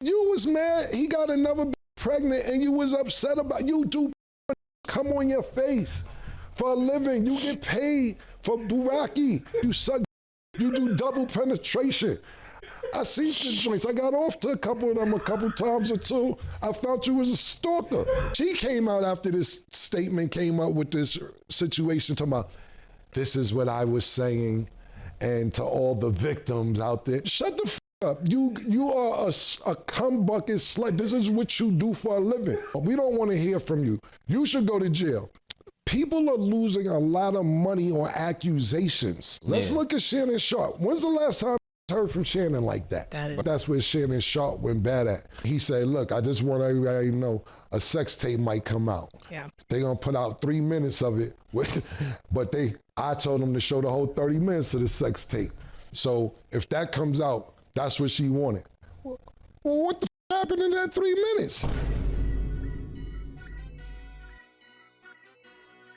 You was mad he got another bitch pregnant and you was upset about you do come on your face for a living. You get paid for buraki. You suck. You do double penetration. I see the joints. I got off to a couple of them a couple times or two. I felt you was a stalker. She came out after this statement came up with this situation talking about, this is what I was saying, and to all the victims out there, shut the f up. You are a cum bucket slut. This is what you do for a living. We don't want to hear from you. You should go to jail. People are losing a lot of money on accusations. Let's look at Shannon Sharp. When's the last time you heard from Shannon like that? That's where Shannon Sharp went bad at. He said, look, I just want everybody to know a sex tape might come out. Yeah. They're going to put out 3 minutes of it, but I told them to show the whole 30 minutes of the sex tape. So if that comes out, that's what she wanted. Well, what the f happened in that 3 minutes?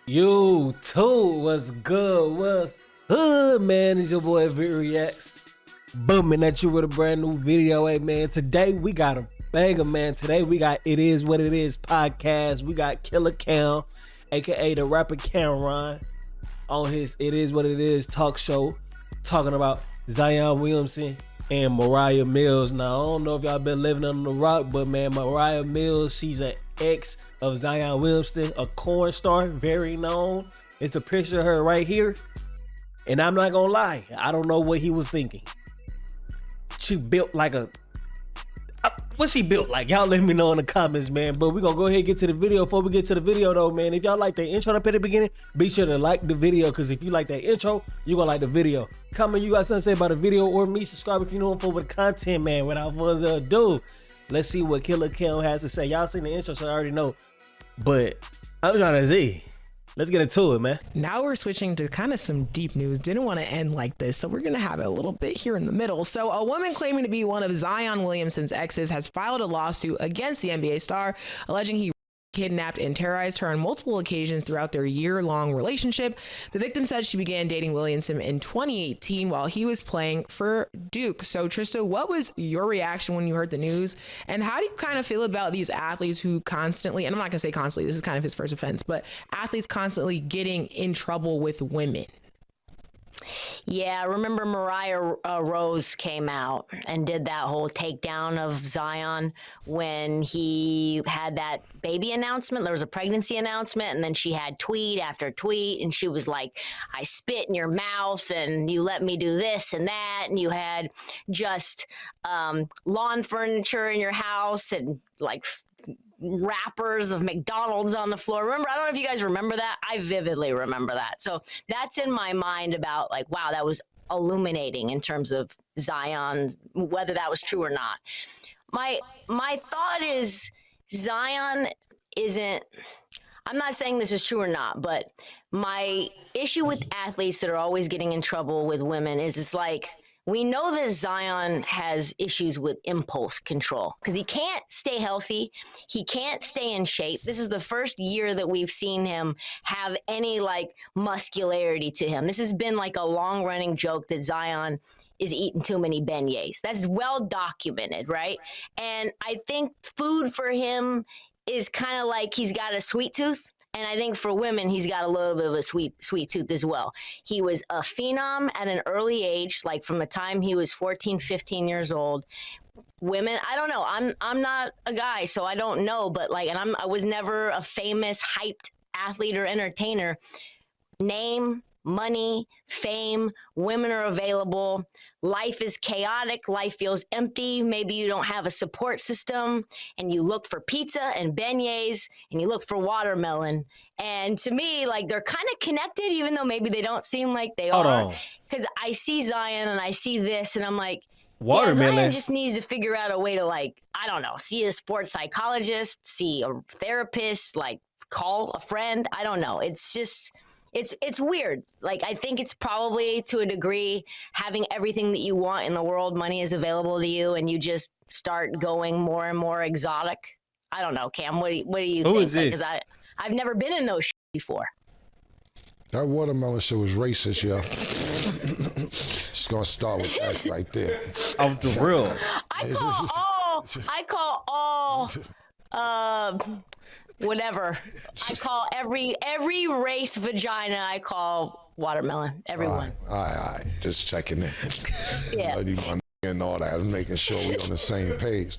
YouTube, what's good? What's good, man? It's your boy Vick Reacts, booming at you with a brand new video. Hey, man, today we got a banger, man. Today we got It Is What It Is podcast. We got Killer Cam, aka the rapper Cameron, on his It Is What It Is talk show, talking about Zion Williamson and Moriah Mills. Now, I don't know if y'all been living under the rock, but man, Moriah Mills, she's an ex of Zion Williamson, a corn star, very known. It's a picture of her right here. And I'm not gonna lie, I don't know what he was thinking. She built like a, what's she built like? Y'all let me know in the comments, man. But we're gonna go ahead and get to the video. Before we get to the video though, man, if y'all like the intro up at the beginning, be sure to like the video, because if you like that intro, you're gonna like the video. Comment you got something to say about the video or me. Subscribe if you're new for the content, man. Without further ado, let's see what Killer Cam has to say. Y'all seen the intro, so I already know. But I'm trying to see. Let's get into it, man. Now we're switching to kind of some deep news. Didn't want to end like this, so we're going to have it a little bit here in the middle. So a woman claiming to be one of Zion Williamson's exes has filed a lawsuit against the NBA star, alleging he kidnapped and terrorized her on multiple occasions throughout their year-long relationship. The victim said she began dating Williamson in 2018 while he was playing for Duke. So Trista, what was your reaction when you heard the news? And how do you kind of feel about these athletes who constantly, and I'm not gonna say constantly, this is kind of his first offense, but athletes constantly getting in trouble with women? Yeah, I remember Moriah Rose came out and did that whole takedown of Zion when he had that baby announcement. There was a pregnancy announcement, and then she had tweet after tweet, and she was like, I spit in your mouth, and you let me do this and that, and you had just lawn furniture in your house and like wrappers of McDonald's on the floor. Remember, I don't know if you guys remember that. I vividly remember that. So that's in my mind about like, wow, that was illuminating in terms of Zion, whether that was true or not. My thought is Zion isn't, I'm not saying this is true or not, but my issue with athletes that are always getting in trouble with women is it's like, we know that Zion has issues with impulse control because he can't stay healthy. He can't stay in shape. This is the first year that we've seen him have any like muscularity to him. This has been like a long running joke that Zion is eating too many beignets. That's well documented, right? And I think food for him is kind of like he's got a sweet tooth. And I think for women, he's got a little bit of a sweet tooth as well. He was a phenom at an early age, like from the time he was 14, 15 years old. Women, I don't know. I'm not a guy, so I don't know. But like, and I was never a famous, hyped athlete or entertainer. Name, money, fame, women are available. Life is chaotic. Life feels empty. Maybe you don't have a support system and you look for pizza and beignets and you look for watermelon. And to me, like they're kind of connected, even though maybe they don't seem like they are. Because I see Zion and I see this and I'm like, watermelon. Yeah, Zion just needs to figure out a way to like, I don't know, see a sports psychologist, see a therapist, like call a friend. I don't know. It's just... It's weird. Like, I think it's probably to a degree having everything that you want in the world, money is available to you, and you just start going more and more exotic. I don't know, Cam. What do you think? Who is this? Because I've never been in those before. That watermelon shit was racist, yo. Just gonna start with that right there. Off the real. I call all call all whatever. I call every race vagina. I call watermelon. Everyone. All right. Just checking in. Yeah. And all that. I'm making sure we on the same page.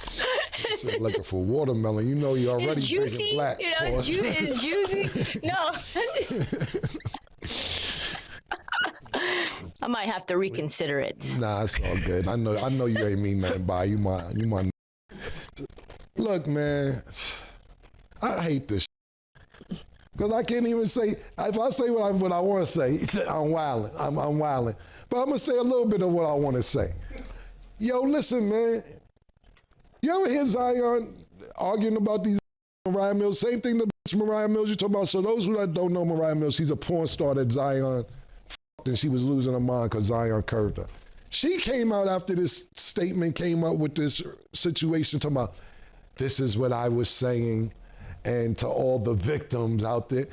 So looking for watermelon. You know you already It's juicy. black. You know, it's juicy. No, I might have to reconsider it. Nah, it's all good. I know you ain't mean nothing by you. My. Look, man. I hate this because I can't even say, if I say what I want to say, I'm wilding. I'm wilding. But I'm going to say a little bit of what I want to say. Yo, listen, man. You ever hear Zion arguing about these Moriah Mills? Same thing to Moriah Mills you talk about. So those who don't know Moriah Mills, she's a porn star that Zion and she was losing her mind because Zion curved her. She came out after this statement came up with this situation talking about, this is what I was saying, and to all the victims out there.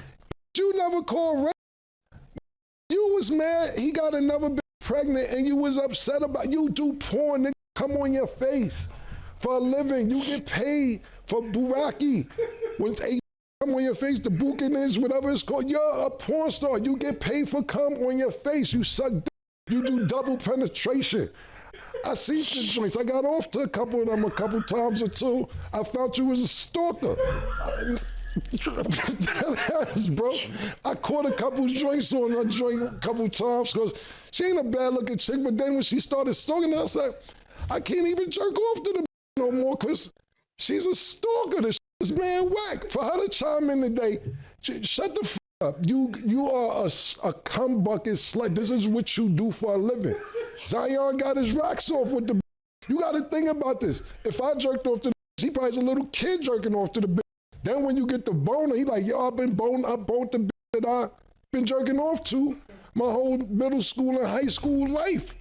You never called rape. You was mad he got another bitch pregnant and you was upset about, you do porn, nigga, come on your face for a living. You get paid for buraki. When they come on your face, the bukiness, whatever it's called, you're a porn star. You get paid for come on your face. You suck dick. You do double penetration. I see the joints. I got off to a couple of them a couple times or two. I found you was a stalker. Bro, I caught a couple joints on her joint a couple times because she ain't a bad looking chick, but then when she started stalking her, I said, I can't even jerk off to the no more because she's a stalker. This man whack. For her to chime in today, shut the f up. You are a cum bucket slut. This is what you do for a living. Zion got his rocks off with the. You got to think about this. If I jerked off to the, he probably's a little kid jerking off to the. Then when you get the boner, he like, yo, I boned the that I been jerking off to my whole middle school and high school life.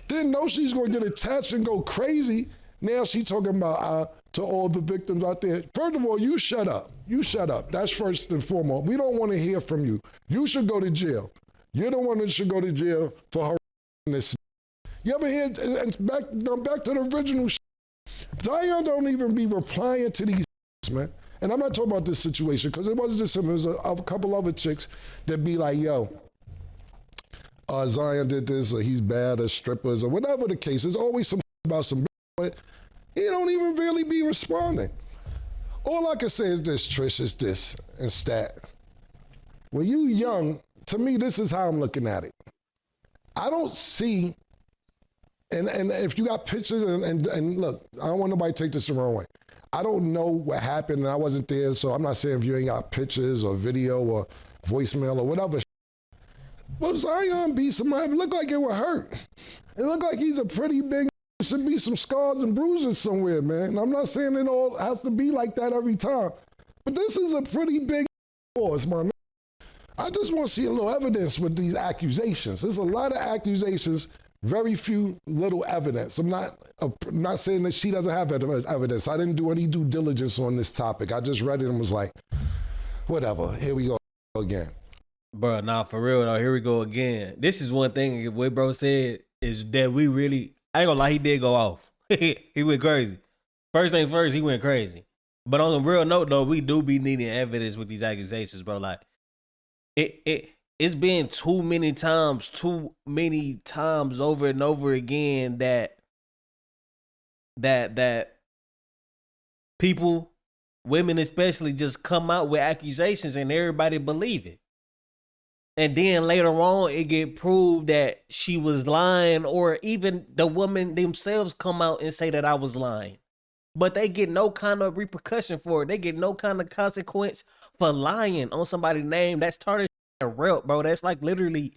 Didn't know she's gonna get attached and go crazy. Now she talking about to all the victims out there. First of all, you shut up. You shut up. That's first and foremost. We don't want to hear from you. You should go to jail. You're the one that should go to jail for harassing this. You ever hear, and back to the original Zion don't even be replying to these man. And I'm not talking about this situation because it wasn't just him. There was a couple other chicks that be like, yo, Zion did this, or he's bad, or strippers, or whatever the case. There's always some about some, but he don't even really be responding. All I can say is this, Trish, is this, and Stat. When you young, to me, this is how I'm looking at it. I don't see, and if you got pictures, and look, I don't want nobody to take this the wrong way. I don't know what happened, and I wasn't there, so I'm not saying if you ain't got pictures or video or voicemail or whatever. Well, Zion be somebody, it looked like it would hurt. It looked like he's a pretty big, should be some scars and bruises somewhere, man. I'm not saying it all has to be like that every time, but this is a pretty big force, man. I just want to see a little evidence with these accusations. There's a lot of accusations, very few little evidence. I'm not saying that she doesn't have evidence. I didn't do any due diligence on this topic. I just read it and was like, whatever, here we go again. Bro, nah, for real though, here we go again. This is one thing what bro said is that we really, I ain't gonna lie, he did go off. He went crazy. First thing first, he went crazy. But on a real note though, we do be needing evidence with these accusations, bro. Like, it's been too many times over and over again that people, women especially, just come out with accusations and everybody believe it. And then later on, it get proved that she was lying, or even the woman themselves come out and say that I was lying. But they get no kind of repercussion for it. They get no kind of consequence for lying on somebody's name. That's tarnished a rep, bro. That's literally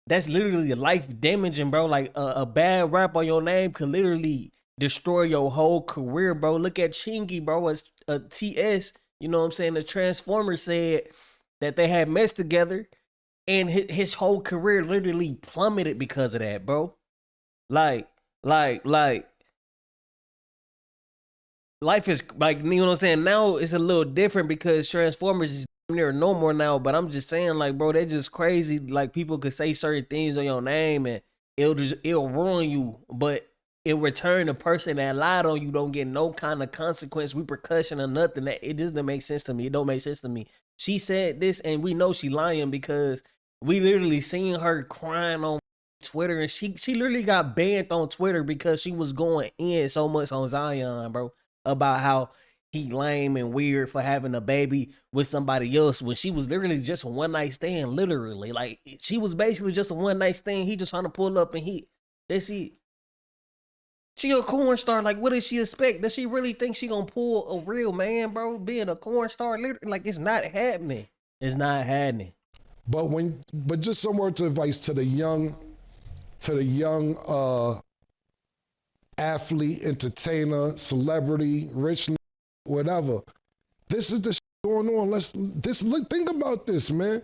life damaging, bro. Like a bad rap on your name could literally destroy your whole career, bro. Look at Chingy, bro. It's a TS, you know what I'm saying? The Transformer said that they had messed together and his whole career literally plummeted because of that, bro. Like life is like, you know what I'm saying? Now it's a little different because Transformers is near no more now, but I'm just saying, like, bro, they just crazy. Like, people could say certain things on your name and it'll ruin you. But in return, the person that lied on you don't get no kind of consequence, repercussion, or nothing. That it just doesn't make sense to me. It don't make sense to me. She said this, and we know she lying because we literally seen her crying on Twitter, and she literally got banned on Twitter because she was going in so much on Zion, bro, about how he lame and weird for having a baby with somebody else when she was literally just a one night stand. Literally, like she was basically just a one night stand. He just trying to pull up, and she a corn star. Like, what does she expect? Does she really think she gonna pull a real man, bro? Being a corn star, literally, like it's not happening. It's not happening. But just some words of advice to the young athlete, entertainer, celebrity, rich, whatever. This is the shit going on. Think about this, man.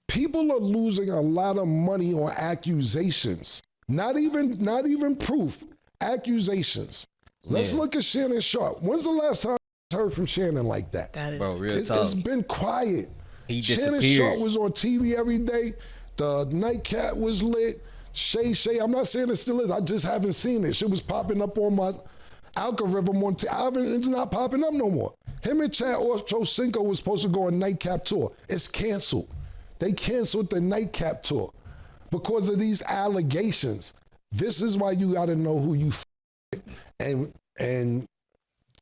People are losing a lot of money on accusations. Not even proof. Accusations. Let's look at Shannon Sharp. When's the last time you heard from Shannon like that? That is, bro, real talk. It's been quiet. He Shannon disappeared. Sharp was on TV every day. The nightcap was lit. Shay, I'm not saying it still is. I just haven't seen it. Shit was popping up on my algorithm on it's not popping up no more. Him and Chad Ochocinco was supposed to go on nightcap tour. It's canceled. They canceled the nightcap tour because of these allegations. This is why you got to know who you and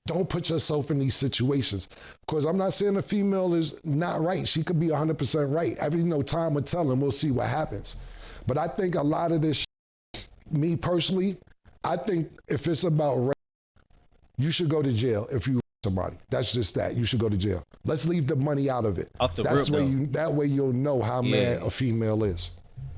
don't put yourself in these situations. Because I'm not saying the female is not right. She could be 100% right. Time will tell, and we'll see what happens. But I think a lot of this, me personally, I think if it's about rape, you should go to jail if you rape somebody. That's just that. You should go to jail. Let's leave the money out of it. Off the rip, that way you'll know how mad a female is.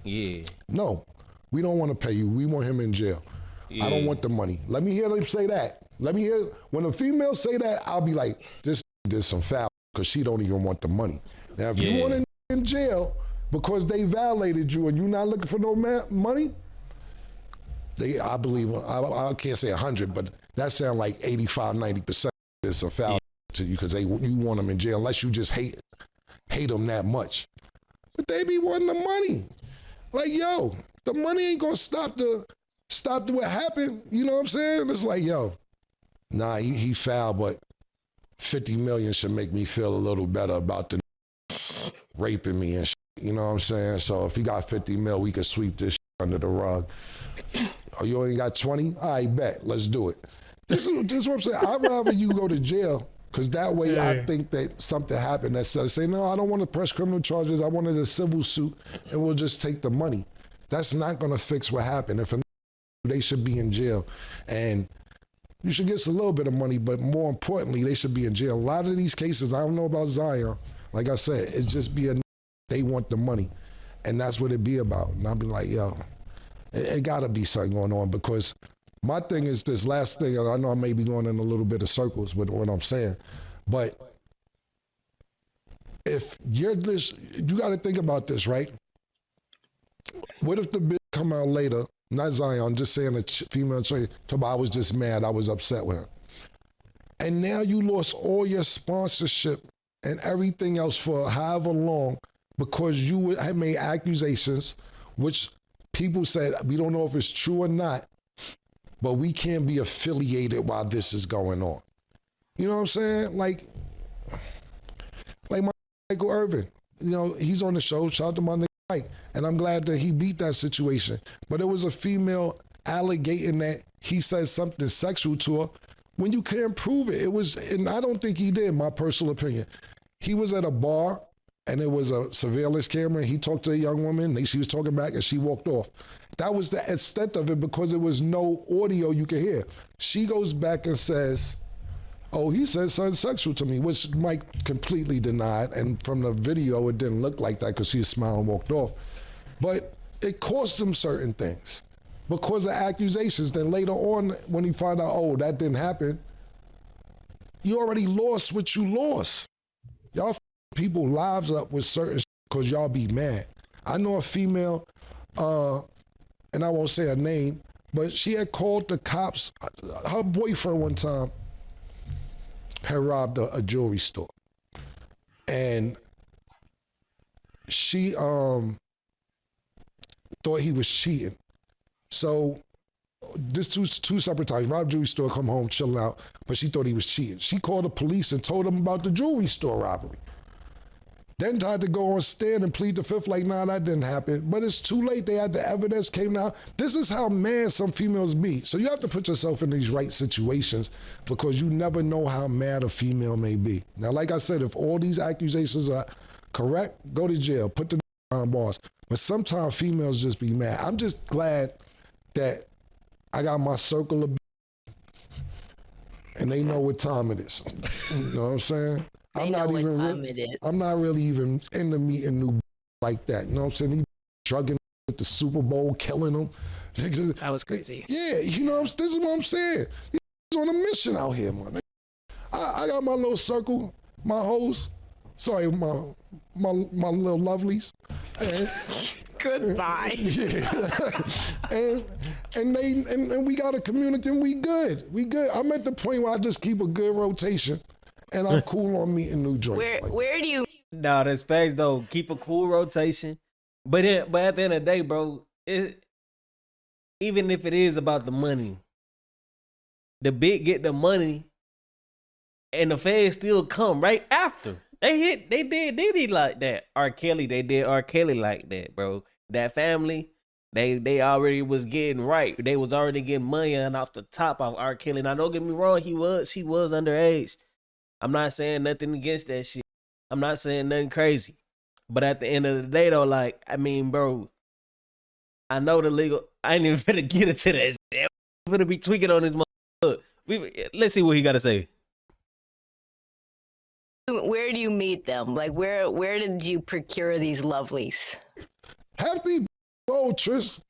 Yeah. No, we don't want to pay you. We want him in jail. Yeah. I don't want the money. Let me hear them say that. Let me hear, when a female say that, I'll be like, this did some foul because she don't even want the money. Now, if you want in jail because they violated you and you're not looking for no money, I believe, I can't say 100, but that sounds like 85, 90% is a foul to you because you want them in jail unless you just hate them that much. But they be wanting the money. Like, yo, the money ain't gonna stop what happened. You know what I'm saying? It's like, yo, nah, he foul, but 50 million should make me feel a little better about the raping me and shit. You know what I'm saying? So if he got 50 mil, we could sweep this shit under the rug. Oh, you only got 20? All right, bet. Let's do it. This is what I'm saying. I'd rather you go to jail because that way I think that something happened that says, say, no, I don't want to press criminal charges. I wanted a civil suit and we'll just take the money. That's not going to fix what happened. If they should be in jail and you should get us a little bit of money, but more importantly, they should be in jail. A lot of these cases, I don't know about Zion. Like I said, it's just they want the money and that's what it be about. And I'll be like, yo, it gotta be something going on because my thing is this last thing, and I know I may be going in a little bit of circles with what I'm saying, but if you're this, you gotta think about this, right? What if the bitch come out later, not Zion, I'm just saying a female trainer, I was just mad, I was upset with her. And now you lost all your sponsorship and everything else for however long because you had made accusations, which people said, we don't know if it's true or not, but we can't be affiliated while this is going on. You know what I'm saying? Like Michael Irvin, he's on the show, shout out to my nigga Mike, and I'm glad that he beat that situation. But it was a female alleging that he said something sexual to her when you can't prove it. And I don't think he did, my personal opinion. He was at a bar and it was a surveillance camera and he talked to a young woman, she was talking back and she walked off. That was the extent of it because there was no audio you could hear. She goes back and says, oh, he said something sexual to me, which Mike completely denied. And from the video, it didn't look like that because she smiled and walked off. But it cost him certain things because of accusations. Then later on, when he found out, oh, that didn't happen, you already lost what you lost. Y'all f people lives up with certain because y'all be mad. I know a female, and I won't say her name, but she had called the cops. Her boyfriend one time had robbed a jewelry store. And she thought he was cheating. So this two separate times. Robbed jewelry store, come home, chilling out, but she thought he was cheating. She called the police and told them about the jewelry store robbery. Then tried to go on stand and plead the fifth, like, nah, that didn't happen. But it's too late. They had the evidence, came out. This is how mad some females be. So you have to put yourself in these right situations because you never know how mad a female may be. Now, like I said, if all these accusations are correct, go to jail, put the on bars. But sometimes females just be mad. I'm just glad that I got my circle of and they know what time it is. You know what I'm saying? I'm not really even into meeting new like that. You know what I'm saying? He drugging at the Super Bowl, killing them. That was crazy. Yeah, you know, this is what I'm saying. He's on a mission out here, man. I got my little circle, my hoes. Sorry, my little lovelies. And, Goodbye. and we got a community and we good. I'm at the point where I just keep a good rotation. And I'm cool on meeting new joints. Where do you? No, that's facts though. Keep a cool rotation, but at the end of the day, bro, even if it is about the money, the big get the money, and the feds still come right after. They did like that. R. Kelly, they did R. Kelly like that, bro. That family, they already was getting right. They was already getting money and off the top of R. Kelly. Now don't get me wrong, she was underage. I'm not saying nothing against that shit. I'm not saying nothing crazy. But at the end of the day, though, like, I mean, bro, I know the legal. I ain't even finna get into that shit. I'm finna be tweaking on this motherfucker. Let's see what he got to say. Where do you meet them? Like, where did you procure these lovelies? Half these old Trish.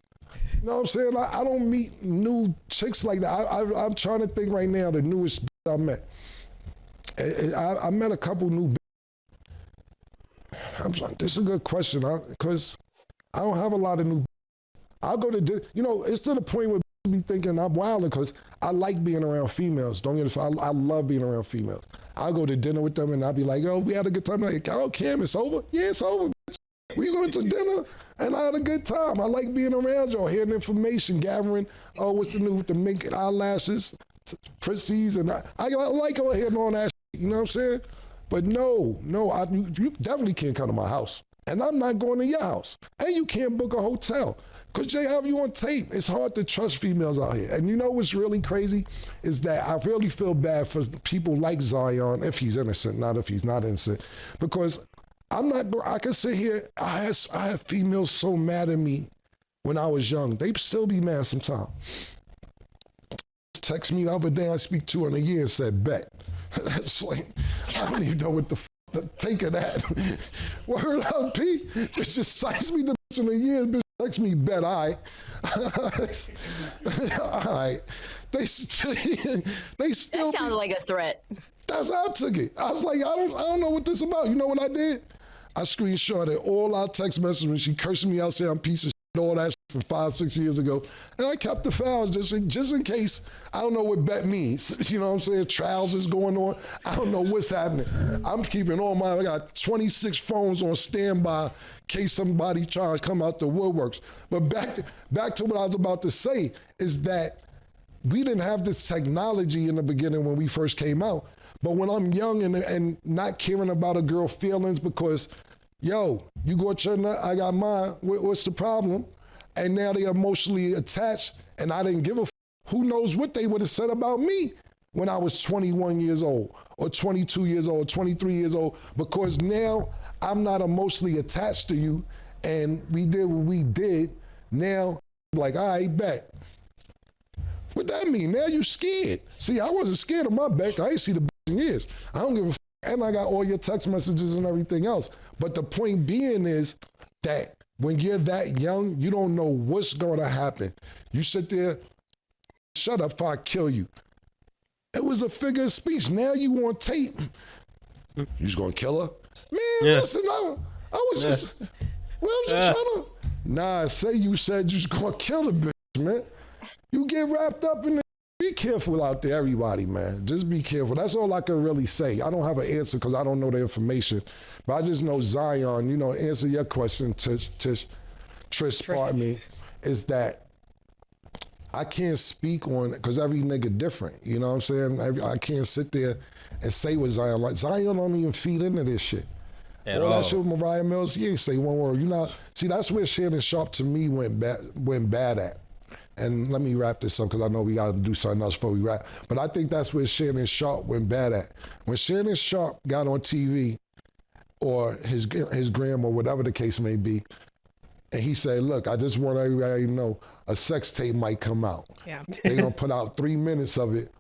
You know what I'm saying? I don't meet new chicks like that. I'm trying to think right now the newest I met. I met a couple new. I'm sorry, this is a good question because I don't have a lot of new. I'll go to, it's to the point where be thinking I'm wilding because I like being around females. Don't get it. I love being around females. I'll go to dinner with them and I'll be like, yo, we had a good time. Like, oh, Cam, it's over? Yeah, it's over, bitch. We going to dinner and I had a good time. I like being around y'all, hearing information, gathering, what's the new, the mink eyelashes, prissies, and I like all hearing all that. You know what I'm saying? But no, you definitely can't come to my house. And I'm not going to your house. And you can't book a hotel. Because they have you on tape. It's hard to trust females out here. And you know what's really crazy? Is that I really feel bad for people like Zion, if he's innocent, not if he's not innocent. Because I can sit here, I had females so mad at me when I was young. They still be mad sometimes. Text me the other day, I speak to her in a year and said, bet. It's like, I don't even know what the take of that. Word up, P. Bitch just cites me the bitch in a year, bitch text me, bet, all right. They still. That sounds like a threat. That's how I took it. I was like, I don't know what this about. You know what I did? I screenshotted all our text messages when she cursed me out, saying I'm a piece of shit, all that shit from 5-6 years ago. And I kept the files just in case. I don't know what bet means. You know what I'm saying? Trials is going on. I don't know what's happening. I'm keeping all mine. I got 26 phones on standby in case somebody tries to come out the woodworks. But back to what I was about to say is that we didn't have this technology in the beginning when we first came out. But when I'm young and not caring about a girl's feelings because, yo, you got your nut, I got mine, what's the problem? And now they're emotionally attached and I didn't give a who knows what they would have said about me when I was 21 years old or 22 years old, 23 years old, because now I'm not emotionally attached to you and we did what we did. Now, like, all right, bet. What that mean? Now you scared. See, I wasn't scared of my back. I ain't see the bitch in years. I don't give a and I got all your text messages and everything else. But the point being is that when you're that young, you don't know what's going to happen. You sit there, shut up before I kill you. It was a figure of speech. Now you want tape. You just going to kill her? Man, listen, I was just, trying to. Nah, say you said you was going to kill the bitch, man. You get wrapped up in it. Be careful out there, everybody, man. Just be careful. That's all I can really say. I don't have an answer because I don't know the information. But I just know Zion, answer your question, Trish, pardon me, is that I can't speak on it because every nigga different. You know what I'm saying? I can't sit there and say what Zion like. Zion don't even feed into this shit. All that shit with Moriah Mills, you ain't say one word. You know, see, that's where Shannon Sharp to me went bad at. And let me wrap this up because I know we got to do something else before we wrap. But I think that's where Shannon Sharp went bad at. When Shannon Sharp got on TV or his gram or whatever the case may be, and he said, look, I just want everybody to know a sex tape might come out. Yeah. They gonna put out 3 minutes of it,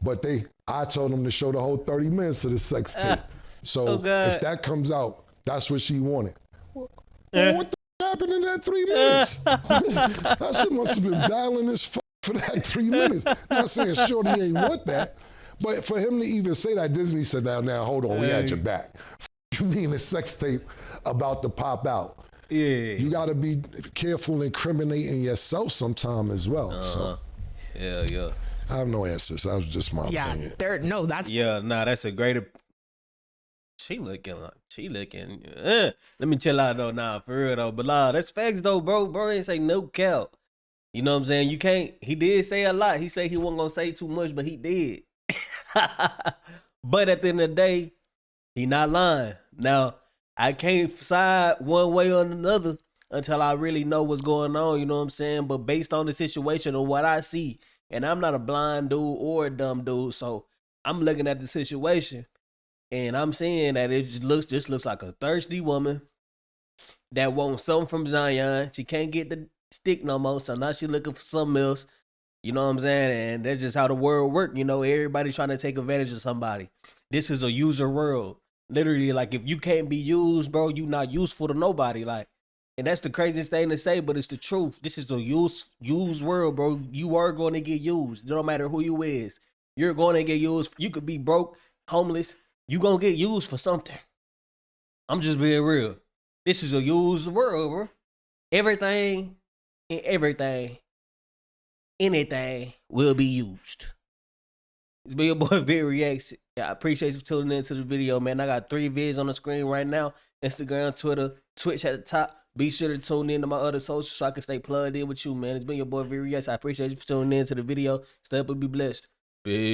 but I told them to show the whole 30 minutes of the sex tape. So if that comes out, that's what she wanted. Well, what the happened in that 3 minutes? That shit must have been dialing as fuck for that 3 minutes. Not saying Shorty ain't want that, but for him to even say that, Disney said, now, hold on, we had your back. You mean the sex tape about to pop out? Yeah. You got to be careful incriminating yourself sometime as well. So. Yeah. I have no answers. That was just my opinion. That's a great. She looking. Let me chill out though, for real though. But that's facts though, bro. Bro ain't say no cap. You know what I'm saying? You can't. He did say a lot. He said he wasn't gonna say too much, but he did. But at the end of the day, he not lying. Now, I can't side one way or another until I really know what's going on, you know what I'm saying? But based on the situation and what I see, and I'm not a blind dude or a dumb dude, so I'm looking at the situation and I'm seeing that it just looks like a thirsty woman that wants something from Zion. She can't get the stick no more, so now she looking for something else. You know what I'm saying? And that's just how the world works. You know, everybody trying to take advantage of somebody. This is a user world. Literally, like, if you can't be used, bro, you not useful to nobody. Like, and that's the craziest thing to say, but it's the truth. This is a used world, bro. You are going to get used. It don't matter who you is. You're going to get used. You could be broke, homeless. You going to get used for something. I'm just being real. This is a used world, bro. Everything and anything will be used. It's been your boy Vick Reacts. I appreciate you tuning into the video, man. I got 3 vids on the screen right now. Instagram, Twitter, Twitch at the top. Be sure to tune in to my other socials so I can stay plugged in with you, man. It's been your boy Vick Reacts. I appreciate you for tuning in to the video. Stay up and be blessed. Peace.